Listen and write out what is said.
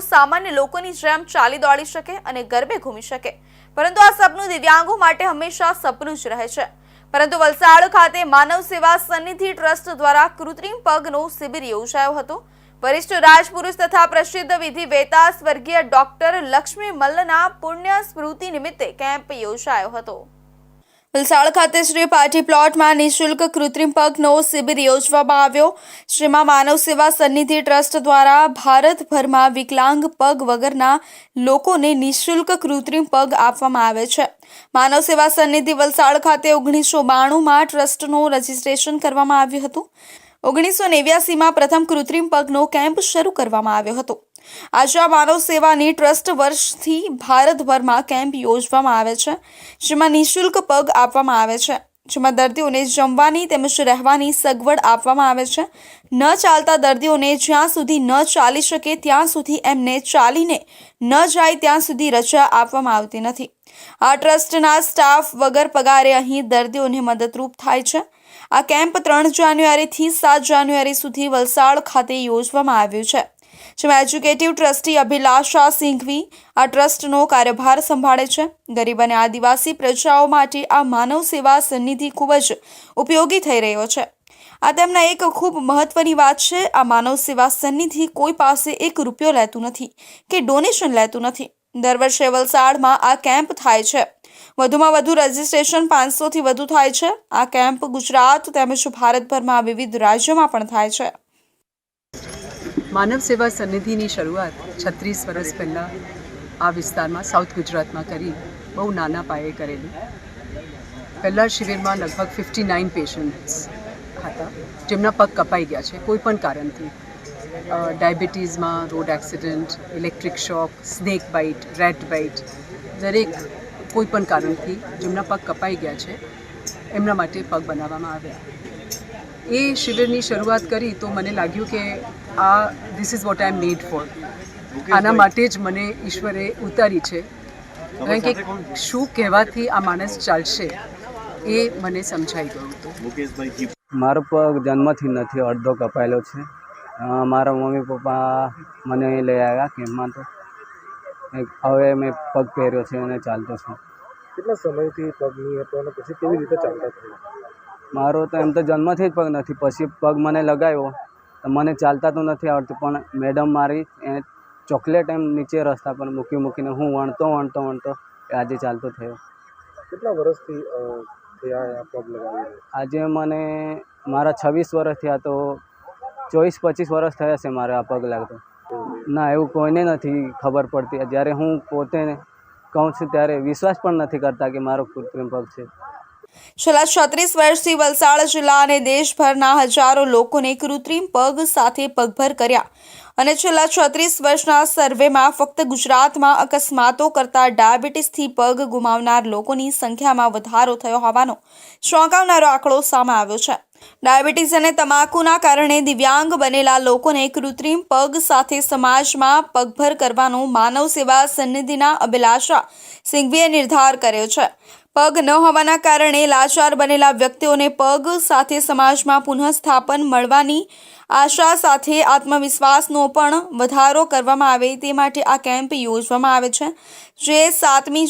સામાન્ય લોકોની જેમ ચાલી દોડી શકે અને ગરબે ઘૂમી શકે, પરંતુ આ સપનું દિવ્યાંગો માટે હંમેશા સપનું જ રહે છે। પરંતુ વલસાડ ખાતે માનવ સેવા સન્નિધિ ટ્રસ્ટ દ્વારા કૃત્રિમ પગનો શિબિર યોજાયો હતો। વરિષ્ઠ રાજપુરુષ તથા પ્રસિદ્ધ વિધિવેતા સ્વર્ગીય ડોક્ટર લક્ષ્મી મલ્લના પુણ્ય સ્મૃતિ નિમિત્તે કેમ્પ યોજાયો હતો। વલસાડ ખાતે શ્રી પાર્ટી પ્લોટમાં નિઃશુલ્ક કૃત્રિમ પગનો શિબિર યોજવામાં આવ્યો। જેમાં માનવ સેવા સન્નિધિ ટ્રસ્ટ દ્વારા ભારતભરમાં વિકલાંગ પગ વગરના લોકોને નિઃશુલ્ક કૃત્રિમ પગ આપવામાં આવે છે। માનવ સેવા સન્નિધિ વલસાડ ખાતે 1992માં ટ્રસ્ટનું રજીસ્ટ્રેશન કરવામાં આવ્યું હતું। 1989માં પ્રથમ કૃત્રિમ પગનો કેમ્પ શરૂ કરવામાં આવ્યો હતો। આજે આ માનવ સેવાની ટ્રસ્ટ વર્ષથી ભારતભરમાં કેમ્પ યોજવામાં આવે છે, જેમાં નિઃશુલ્ક પગ આપવામાં આવે છે, જેમાં દર્દીઓને જમવાની તેમજ રહેવાની સગવડ આપવામાં આવે છે। ન ચાલતા દર્દીઓને જ્યાં સુધી ન ચાલી શકે ત્યાં સુધી, એમને ચાલીને ન જાય ત્યાં સુધી રજા આપવામાં આવતી નથી। આ ટ્રસ્ટના સ્ટાફ વગર પગારે અહીં દર્દીઓને મદદરૂપ થાય છે। આ કેમ્પ 3 જાન્યુઆરીથી 7 જાન્યુઆરી સુધી વલસાડ ખાતે યોજવામાં આવ્યું છે, જેમાં એજ્યુકેટિવ ટ્રસ્ટી અભિલાષા સિંઘવી આ ટ્રસ્ટનો કાર્યભાર સંભાળે છે। ગરીબ અને આદિવાસી પ્રજાઓ માટે આ માનવ સેવા સન્નિધિ ખૂબ જ ઉપયોગી થઈ રહ્યો છે। આ તેમના એક ખૂબ મહત્વની વાત છે। આ માનવ સેવા સન્નિધિ કોઈ પાસે 1 રૂપિયો લેતું નથી કે ડોનેશન લેતું નથી। દર વર્ષે વલસાડમાં આ કેમ્પ થાય છે। વધુમાં વધુ રજીસ્ટ્રેશન 500થી વધુ થાય છે। આ કેમ્પ ગુજરાત તેમજ ભારતભરમાં વિવિધ રાજ્યોમાં પણ થાય છે। માનવ સેવા સન્નિધિની શરૂઆત 36 વર્ષ પહેલાં આ વિસ્તારમાં સાઉથ ગુજરાતમાં કરી બહુ નાના પાયે કરેલી। પહેલાં શિબિરમાં લગભગ 59 પેશન્ટ્સ હતા જેમના પગ કપાઈ ગયા છે કોઈ પણ કારણથી। ડાયાબિટીઝમાં, રોડ એક્સિડન્ટ, ઇલેક્ટ્રિક શોક, સ્નેક બાઇટ, રેટ બાઇટ, દરેક કોઈ પણ કારણથી જેમના પગ કપાઈ ગયા છે એમના માટે પગ બનાવવામાં આવ્યા। એ શિબિરની શરૂઆત કરી તો મને લાગ્યું કે this is what I am made for. આના માટે જ મને ઈશ્વરે ઉતારી છે, કારણ કે શું કહેવાથી આ માણસ ચાલશે એ મને સમજાઈ ગયું હતું। મારો પગ જન્મથી નથી, અડધો કપાયેલો છે। મારા મમ્મી પપ્પા મને અહીં લઈ આવ્યા કેમ્પમાં, તો હવે મેં પગ પહેર્યો છે અને ચાલતો છું। કેટલા સમયથી પગ નહીં હતો અને પછી કેવી રીતે ચાલતા થયા? મારો તો એમ તો જન્મથી જ પગ નથી, પછી પગ મને લગાવ્યો તો મને ચાલતા તો નથી આવડતું, પણ મેડમ મારી એને ચોકલેટ એમ નીચે રસ્તા પર મૂકીને હું વણતો આજે ચાલતો થયો। કેટલા વર્ષથી થયા આ પગ લગાવીને? આજે મને મારા 26 વર્ષ થયા, તો 24-25 વર્ષ થયા છે મારે આ પગ લાગતો। ના, એવું કોઈને નથી ખબર પડતી। જ્યારે હું પોતે કહું છું ત્યારે વિશ્વાસ પણ નથી કરતા કે મારો કૃત્રિમ પગ છે। છેલ્લા 36 વર્ષથી વલસાડ જિલ્લા અને દેશભરના હજારો લોકોને કૃત્રિમ પગ સાથે પગભર કર્યા, અને છેલ્લા 36 વર્ષના સર્વેમાં ફક્ત ગુજરાતમાં અકસ્માતો કરતા ડાયાબિટીસથી પગ ગુમાવનાર લોકોની સંખ્યામાં વધારો થયો હોવાનો ચોંકાવનારો આંકડો સામે આવ્યો છે। ડાયાબિટીસ અને તમાકુના કારણે દિવ્યાંગ બનેલા લોકોને કૃત્રિમ પગ સાથે સમાજમાં પગભર કરવાનો માનવ સેવા સન્નિધિના અભિલાષા સિંઘવીએ નિર્ધાર કર્યો છે। પગ ન હોવાના કારણે લાચાર બનેલા વ્યક્તિઓને પગ સાથે સમાજમાં પુનઃસ્થાપન મળવાની આશા સાથે આત્મવિશ્વાસનો પણ વધારો કરવામાં આવે તે માટે આ કેમ્પ યોજવામાં આવે છે, જે 7મી